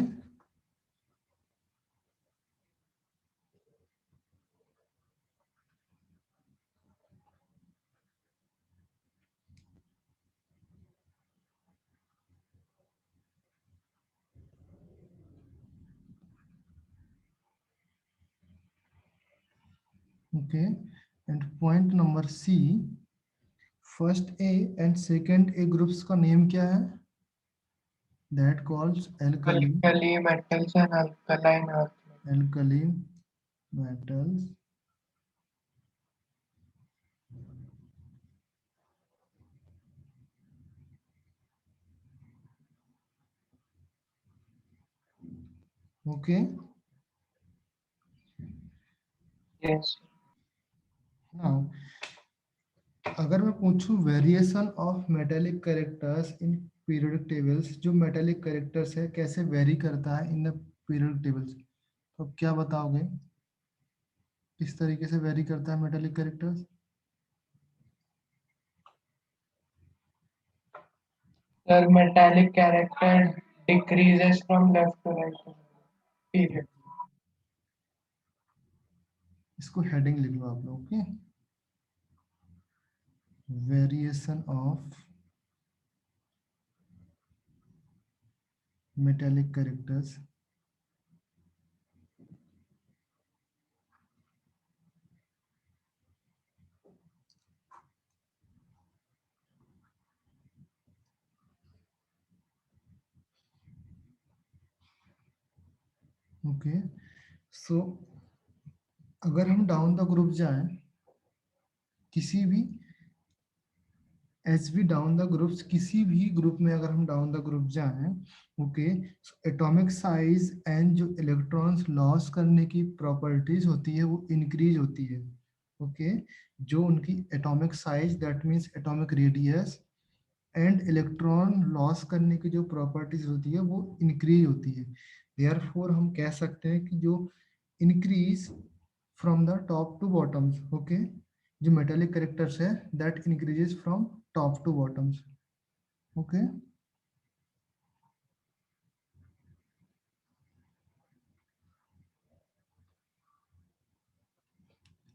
okay, and point number C, first A and second A groups का नेम क्या है? That calls alkali Alkali metals and alkaline earth. Alkali metals okay. Yes. Now अगर मैं पूछूं variation of metallic characters in periodic tables, जो मेटेलिक कैरेक्टर्स है कैसे वेरी करता है इन द पीरियोडिक टेबल्स, तो आप क्या बताओगे? किस तरीके से वेरी करता है metallic characters? The metallic character decreases from left to right. Period. इसको हेडिंग लिख लो आप लोग। Okay, variation of metallic characters okay. So अगर हम डाउन द ग्रुप जाएं, किसी भी एच बी डाउन द ग्रुप्स, किसी भी ग्रुप में अगर हम डाउन द ग्रुप जाएं, ओके, एटॉमिक साइज एंड जो इलेक्ट्रॉन्स लॉस करने की प्रॉपर्टीज होती है वो इंक्रीज होती है। ओके, जो उनकी atomic size that means atomic radius and electron loss करने की जो प्रॉपर्टीज होती है वो इंक्रीज होती है। देयरफॉर हम कह सकते हैं कि जो increase from the top to bottoms, okay, जो मेटेलिक कैरेक्टर्स है that increases from top to bottoms, okay.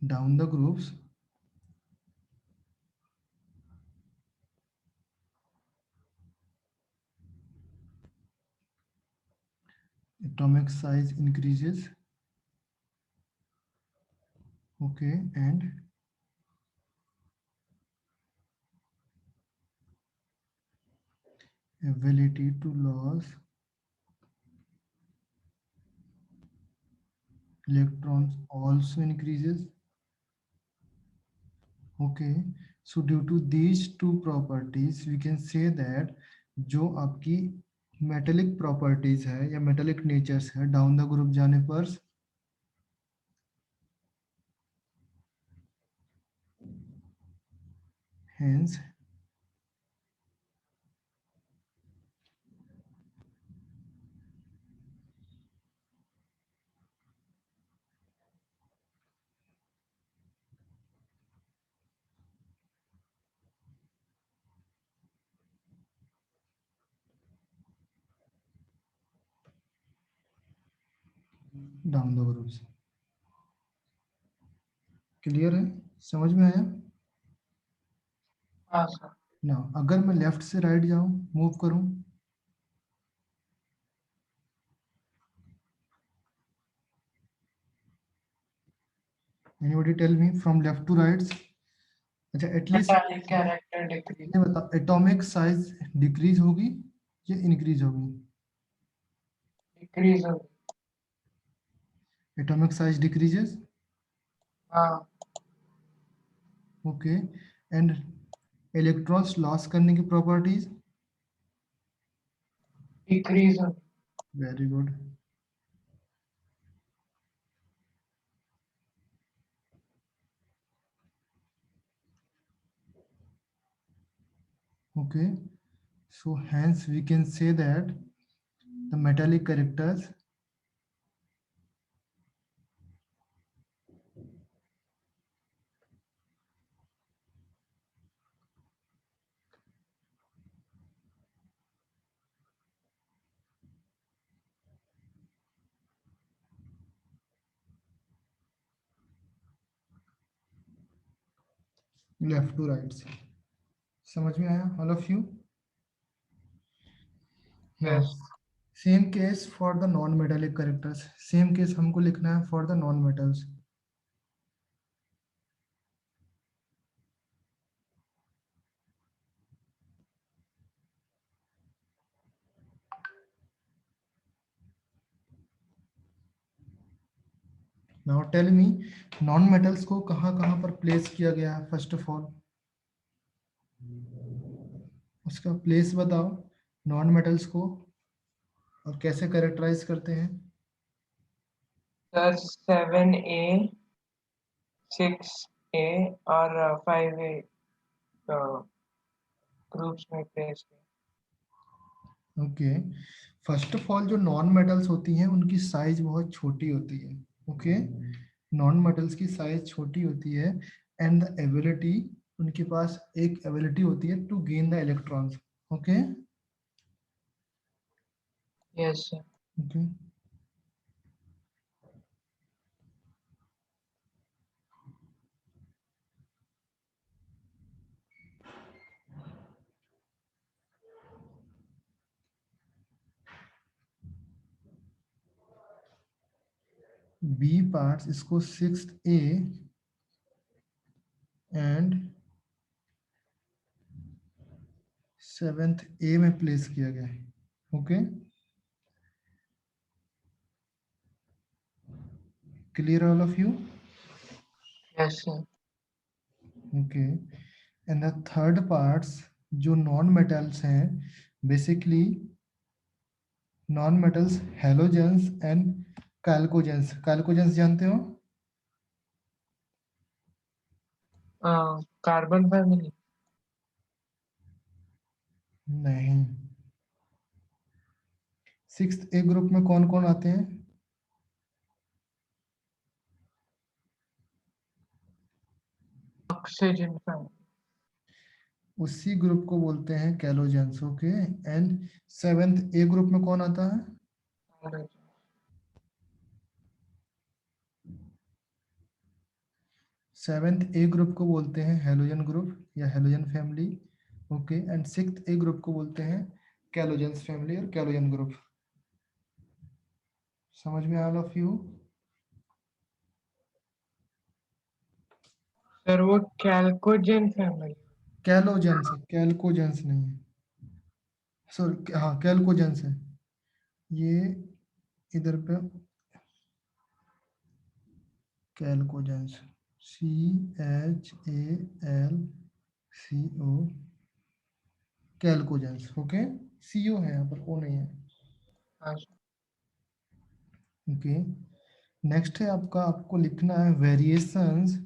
Down the groups, atomic size increases, okay, and ability to lose electrons also increases, okay. So due to these two properties we can say that जो आपकी मेटेलिक प्रॉपर्टीज है या मेटेलिक नेचर्स है डाउन द ग्रुप जाने पर hence down the groups. Clear है, समझ में आया हाँ सर। ना? अगर मैं लेफ्ट से राइट जाऊं, मूव करूं, anybody tell me from left to right. अच्छा एटलीस्ट मेटालिक कैरेक्टर डिक्रीज। ये बता, एटॉमिक साइज डिक्रीज होगी या इंक्रीज होगी? डिक्रीज होगी। एटॉमिक साइज डिक्रीजेस, हाँ। ओके, एंड इलेक्ट्रॉन्स लॉस करने की प्रॉपर्टीज, डिक्रीज होगी। Very good, okay. So hence we can say that the metallic characters left to right. समझ में आया all of you? Now yes. Same case for the non metallic characters, same case हमको लिखना है for the non metals. Now tell me non metals को कहाँ कहाँ पर प्लेस किया गया है? फर्स्ट ऑफ ऑल उसका प्लेस बताओ नॉन मेटल्स को, और कैसे कैरेक्टराइज करते हैं? सर 7A 6A और 5A ग्रुप्स में प्लेस किया। ओके, फर्स्ट ऑफ ऑल जो नॉन मेटल्स होती हैं उनकी साइज बहुत छोटी होती है, ओके। नॉन मेटल्स की साइज छोटी होती है एंड द एबिलिटी, उनके पास एक एबिलिटी होती है to gain the electrons, okay, yes sir. Okay. B parts इसको 6th A and 7th A में प्लेस किया गया है, okay. Clear all of you? Yes sir. Okay, and the third parts जो नॉन मेटल्स हैं, basically non metals halogens and chalcogens. Chalcogens जानते हो? Carbon family. नहीं। 6th ए ग्रुप में कौन कौन आते हैं? Oxygen family. उसी ग्रुप को बोलते हैं chalcogens. Okay. And 7th A group में कौन आता है? 7th ए ग्रुप को बोलते हैं हेलोजन ग्रुप या halogen family. Okay. And 6th A group को बोलते हैं कैलोजेंस फैमिली और कैलोजन ग्रुप। समझ में ऑल ऑफ यू? सर वो कैल्कोजेन फैमिली। कैलोजेंस है, कैल्कोजेंस नहीं है। सॉरी, हाँ कैल्कोजेंस है ये। इधर पे कैल्कोजेंस, CHALCO, कैल्कोजेंस। ओके। CO है यहाँ पर, O नहीं है। हाँ सर। ओके। नेक्स्ट है आपका, आपको लिखना है variations.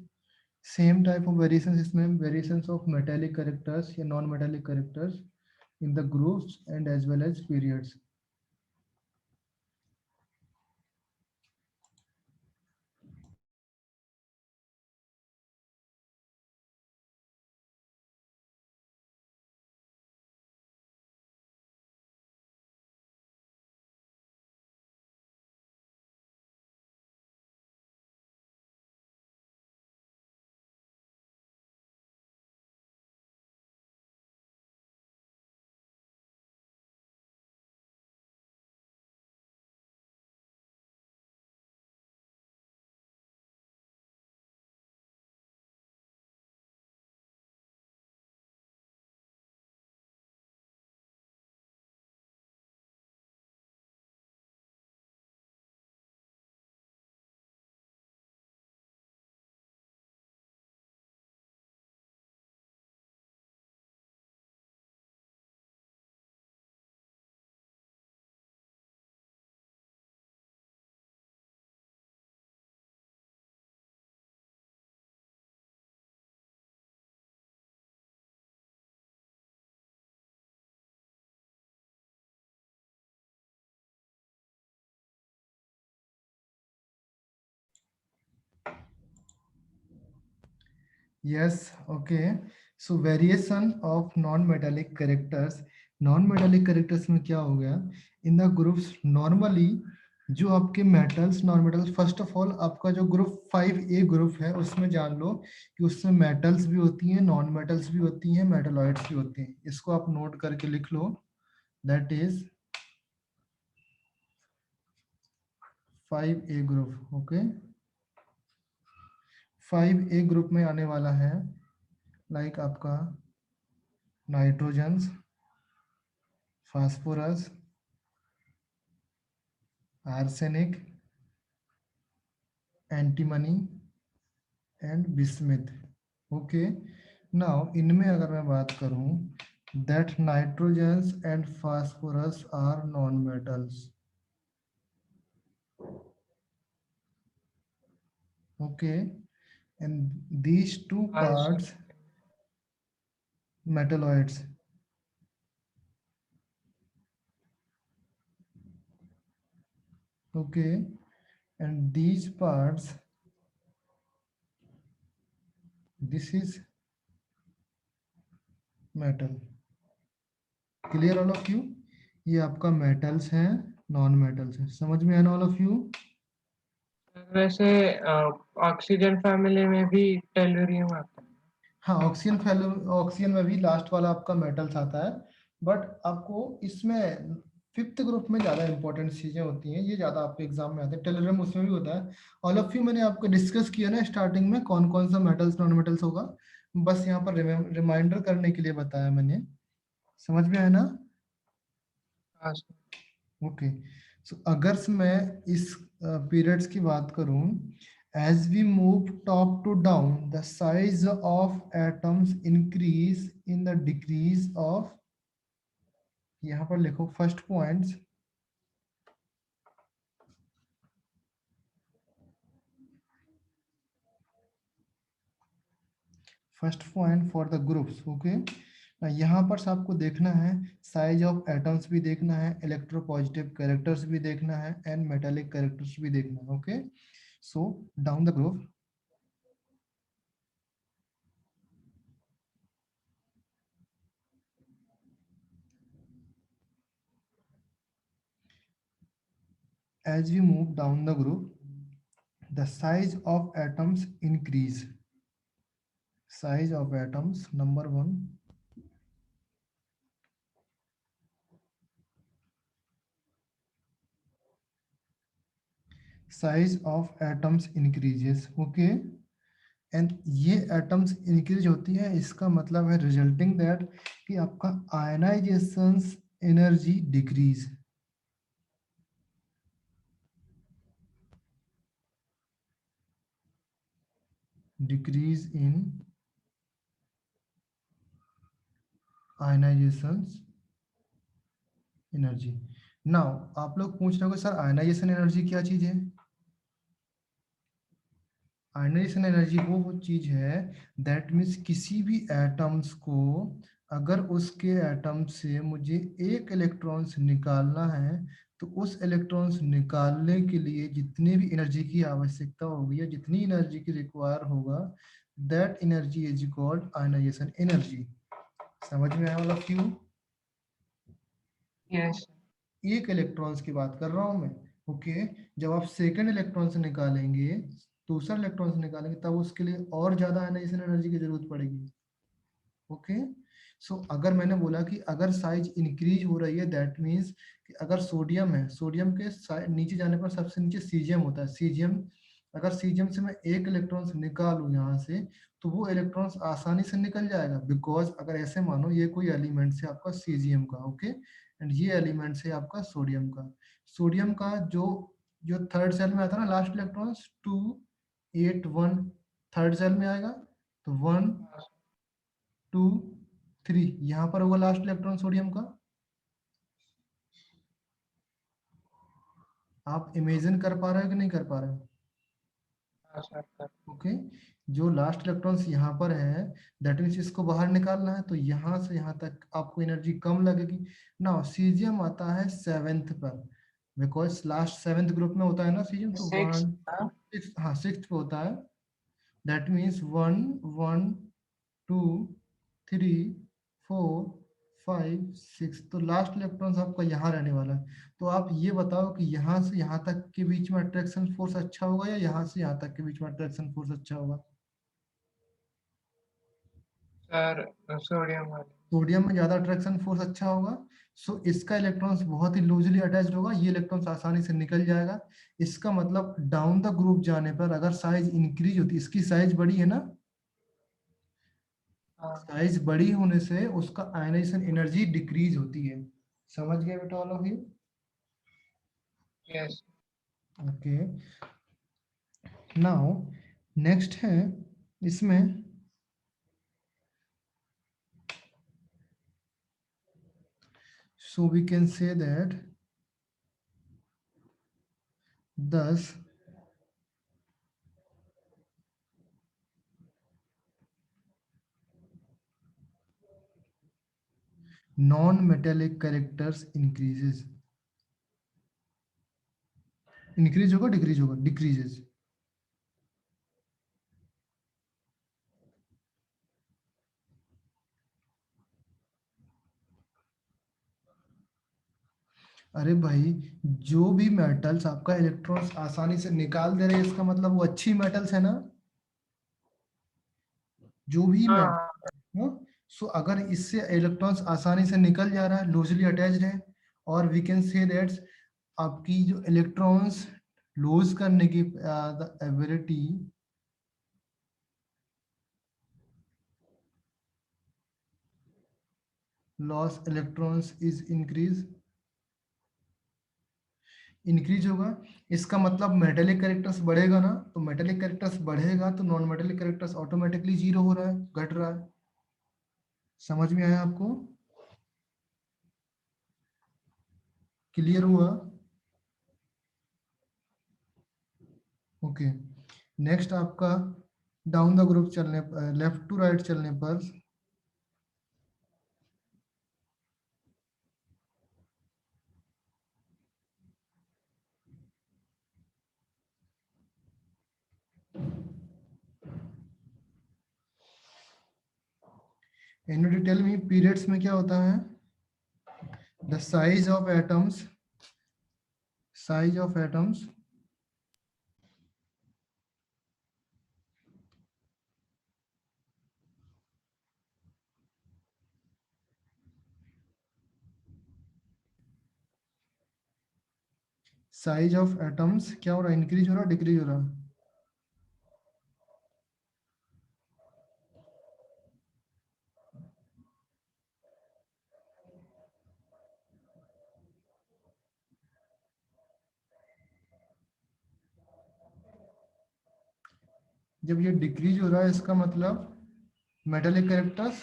Same type of variations, इसमें वेरिएशंस ऑफ मेटालिक कैरेक्टर्स या non metallic characters in the groups and as well as periods. Yes, okay. So variation of non-metallic characters. Non-metallic characters में क्या हो गया? In the groups normally जो आपके metals, non metals, first of all आपका जो ग्रुप 5A ग्रुप है उसमें जान लो कि उसमें मेटल्स भी होती हैं, नॉन मेटल्स भी होती हैं, मेटलॉइड्स भी होती हैं। इसको आप नोट करके लिख लो। That is 5A group. Okay. 5A group में आने वाला है लाइक आपका nitrogens, phosphorus, arsenic, antimony and bismuth. Okay. Now इनमें अगर मैं बात करूं, that nitrogens and phosphorus are non metals. Okay. And these two हाँ sir. Parts metalloids. Okay. And these parts, this is metal। Clear all of you? ये आपका मेटल्स हैं, नॉन मेटल्स हैं। समझ में आना ऑल ऑफ यू? वैसे ऑक्सीजन फैमिली में भी टेलुरियम आता है। हाँ, ऑक्सीजन में भी लास्ट वाला आपका मेटल्स आता है। बट आपको इसमें 5th ग्रुप में ज्यादा इंपॉर्टेंट चीजें होती हैं, ये ज्यादा आपके एग्जाम में आते हैं। टेलरियम उसमें भी होता है। ऑल ऑफ यू मैंने आपको डिस्कस किया ना स्टार्टिंग में कौन कौन सा मेटल्स नॉन मेटल्स होगा। बस यहाँ पर रिमाइंडर करने के लिए बताया मैंने। समझ में आया ना? हाँ सर। ओके। सो अगर से मैं इस पीरियड्स की बात करूं, as we move top to down the size of atoms increase in the decrease of, यहाँ पर लिखो first points. First point for the groups. Okay. यहाँ पर आपको देखना है साइज ऑफ एटम्स भी देखना है, इलेक्ट्रोपॉजिटिव कैरेक्टर्स भी देखना है एंड मेटालिक कैरेक्टर्स भी देखना है। Okay, so down the group as we move down the group, the size of atoms increase. Size of atoms, number one, size of atoms increases. Okay, and ये एटम्स इंक्रीज होती है, इसका मतलब है रिजल्टिंग दैट कि आपका ionisation energy decrease, decrease in ionisation energy. Now आप लोग पूछ रहे हो सर आयनाइजेशन एनर्जी क्या चीज है? आयनाइजेशन एनर्जी वो चीज है दैट मीन्स किसी भी एटम्स को अगर उसके एटम से मुझे एक इलेक्ट्रॉन्स निकालना है तो उस इलेक्ट्रॉन्स निकालने के लिए जितने भी एनर्जी की आवश्यकता होगी या जितनी एनर्जी की रिक्वायर होगा, that energy is called ionisation energy. समझ में आया वाला क्यों? यस एक इलेक्ट्रॉन्स की बात कर रहा हूं मैं। ओके, जब आप सेकंड इलेक्ट्रॉन से निकालेंगे, दूसरा इलेक्ट्रॉन से निकालेंगे, तब उसके लिए और ज्यादा आयनाइजेशन एनर्जी की जरूरत पड़ेगी। ओके, सो अगर मैंने बोला कि अगर साइज इंक्रीज हो रही है दैट मीन्स कि अगर सोडियम है, सोडियम के नीचे जाने पर सबसे नीचे सीजियम होता है। सीजियम, अगर सीजियम से मैं एक इलेक्ट्रॉन निकालूं यहाँ से, तो वो इलेक्ट्रॉन्स आसानी से निकल जाएगा, बिकॉज अगर ऐसे मानो ये कोई एलिमेंट है आपका सीजियम का। ओके, एंड ये एलिमेंट है आपका सोडियम का। सोडियम का जो जो थर्ड सेल में आता है ना लास्ट इलेक्ट्रॉन 2 8 1, थर्ड सेल में आएगा, तो 1 2 3 यहाँ पर होगा लास्ट इलेक्ट्रॉन सोडियम का। आप इमेजिन कर पा रहे हो कि नहीं कर पा रहे हो? सर। ओके, जो लास्ट इलेक्ट्रॉन्स यहाँ पर है दैट मीन्स इसको बाहर निकालना है, तो यहाँ से यहाँ तक आपको एनर्जी कम लगेगी ना। सीजियम आता है सेवेंथ पर, बिकॉज लास्ट सेवेंथ ग्रुप में होता है ना सीजियम, तो सिक्स 6, हाँ 6th पे होता है। दैट मीन्स 1 1 2 3 4 5 6, तो लास्ट इलेक्ट्रॉन्स आपका यहाँ रहने वाला है। तो आप ये बताओ कि यहाँ से यहाँ तक के बीच में अट्रैक्शन फोर्स अच्छा होगा या यहाँ से यहाँ तक के बीच में अट्रैक्शन फोर्स अच्छा होगा? सर सोडियम वाले। सोडियम में ज्यादा अट्रैक्शन फोर्स अच्छा होगा। सो इसका इलेक्ट्रॉन्स बहुत ही लूजली अटैच्ड होगा, ये इलेक्ट्रॉन्स आसानी से निकल जाएगा। इसका मतलब डाउन द ग्रुप जाने पर अगर साइज इंक्रीज होती, इसकी साइज बड़ी है ना, हाँ साइज बड़ी होने से उसका आयनाइजेशन एनर्जी डिक्रीज होती है। समझ गए बेटा all of you? Yes okay, now next है इसमें so we can say that thus non-metallic characters increases, increase होगा डिक्रीज होगा? डिक्रीजेस। अरे भाई, जो भी मेटल्स आपका इलेक्ट्रॉन्स आसानी से निकाल दे रहे हैं इसका मतलब वो अच्छी मेटल्स है ना। जो भी हाँ मेटल, सो अगर इससे इलेक्ट्रॉन्स आसानी से निकल जा रहा है, लूजली अटैच्ड है, और वी कैन से दैट आपकी जो इलेक्ट्रॉन्स लूज करने की the ability, loss electrons is increase, increase होगा। इसका मतलब मेटेलिक कैरेक्टर्स बढ़ेगा ना, तो मेटेलिक कैरेक्टर्स बढ़ेगा तो non metallic characters automatically zero हो रहा है, घट रहा है। समझ में आया आपको? क्लियर हुआ? ओके, नेक्स्ट आपका डाउन द ग्रुप चलने पर, लेफ्ट टू राइट चलने पर एनी टेल मी पीरियड्स में क्या होता है? The size of atoms, size of atoms size of atoms क्या हो रहा है? इंक्रीज हो रहा है, डिक्रीज हो रहा है? जब ये डिक्रीज हो रहा है इसका मतलब मेटालिक कैरेक्टर्स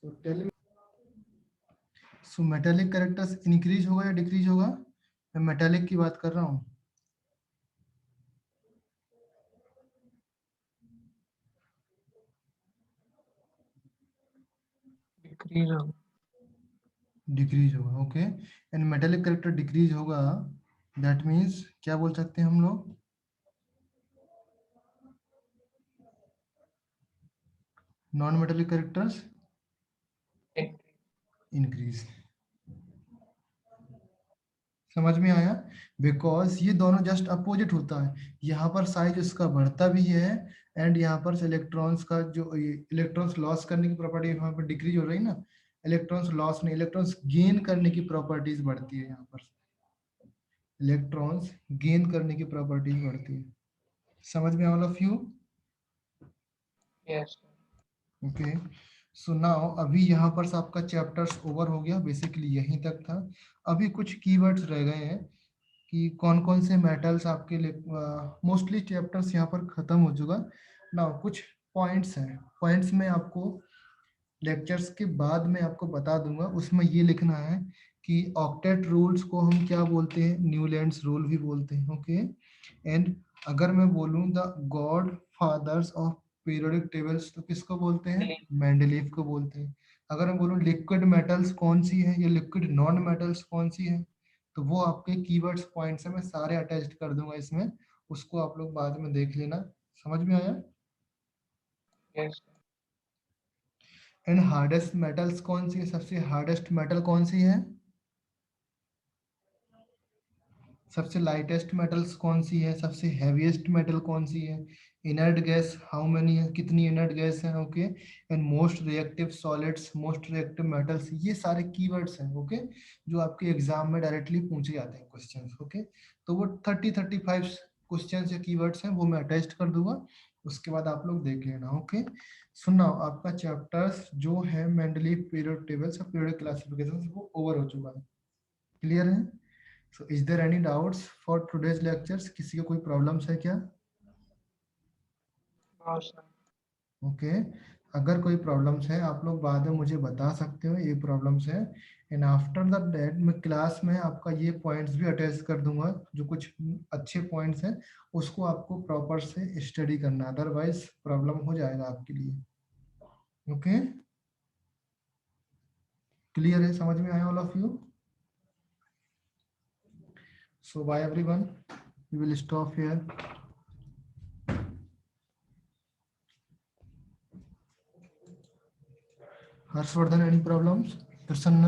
तो टेल मी, सो मेटालिक कैरेक्टर्स इंक्रीज होगा या डिक्रीज होगा? मैं मेटालिक की बात कर रहा हूँ। डिक्रीज होगा। डिक्रीज होगा, okay. And metallic character decrease होगा, दैट मीन्स क्या बोल सकते हैं हम लोग? Non metallic characters increase. समझ में आया? बिकॉज ये दोनों जस्ट अपोजिट होता है, यहाँ पर साइज उसका बढ़ता भी है एंड यहाँ पर इलेक्ट्रॉन्स का जो इलेक्ट्रॉन्स लॉस करने की प्रॉपर्टी यहाँ पर डिक्रीज हो रही है ना, इलेक्ट्रॉन्स लॉस नहीं, इलेक्ट्रॉन्स गेन करने की प्रॉपर्टीज बढ़ती है यहाँ पर, इलेक्ट्रॉन्स गेन करने की प्रॉपर्टीज बढ़ती है। समझ में all of you? Yes. Okay, so now अभी यहाँ पर से आपका चैप्टर्स ओवर हो गया, बेसिकली यहीं तक था। अभी कुछ कीवर्ड्स रह गए हैं कि कौन कौन से मेटल्स आपके लिए, मोस्टली चैप्टर्स यहाँ पर खत्म हो चुका। नाउ कुछ पॉइंट्स हैं, पॉइंट्स में आपको लेक्चर्स के बाद में आपको बता दूंगा। उसमें ये लिखना है कि ऑक्टेट रूल्स को हम क्या बोलते हैं? न्यूलैंड्स रूल भी बोलते हैं, ओके। एंड अगर मैं बोलूँ the godfathers of periodic tables तो किसको बोलते हैं? मेंडलीव को बोलते हैं। अगर मैं बोलूँ लिक्विड मेटल्स कौन सी है या लिक्विड नॉन मेटल्स कौन सी है, तो वो आपके कीवर्ड्स पॉइंट्स है, मैं सारे अटैच कर दूंगा इसमें, उसको आप लोग बाद में देख लेना। समझ में आया? यस। एंड हार्डेस्ट मेटल्स कौन सी है? सबसे हार्डेस्ट मेटल कौन सी है? सबसे लाइटेस्ट मेटल्स कौन सी है? सबसे हैवीएस्ट मेटल कौन सी है? इनर्ट गैस हाउ मेनी है? कितनी इनर्ट गैस है? Okay. And most reactive solids, most reactive metals, ये सारे कीवर्ड्स हैं, ओके, जो आपके एग्जाम में डायरेक्टली पूछे जाते हैं क्वेश्चंस, ओके। तो वो 30-35 क्वेश्चंस या कीवर्ड्स हैं, वो मैं अटैच कर दूंगा, उसके बाद आप लोग देख लेना, ओके। सुनना, आपका चैप्टर्स जो है मेंडलीव पीरियड टेबल्स और पीरियड क्लासिफिकेशन वो ओवर हो चुका है, क्लियर है? So is there any doubts for today's lectures? किसी को कोई प्रॉब्लम्स है क्या? No sir. ओके, अगर कोई प्रॉब्लम्स है आप लोग बाद में मुझे बता सकते हो ये प्रॉब्लम्स है। एंड आफ्टर द दैट मैं क्लास में आपका ये पॉइंट्स भी अटैच कर दूंगा, जो कुछ अच्छे पॉइंट्स हैं उसको आपको प्रॉपर से स्टडी करना, अदरवाइज प्रॉब्लम हो जाएगा आपके लिए, ओके। क्लियर है? समझ में आया all of you? So bye everyone, we will stop here. Harshvardhan, any problems? प्रसन्न?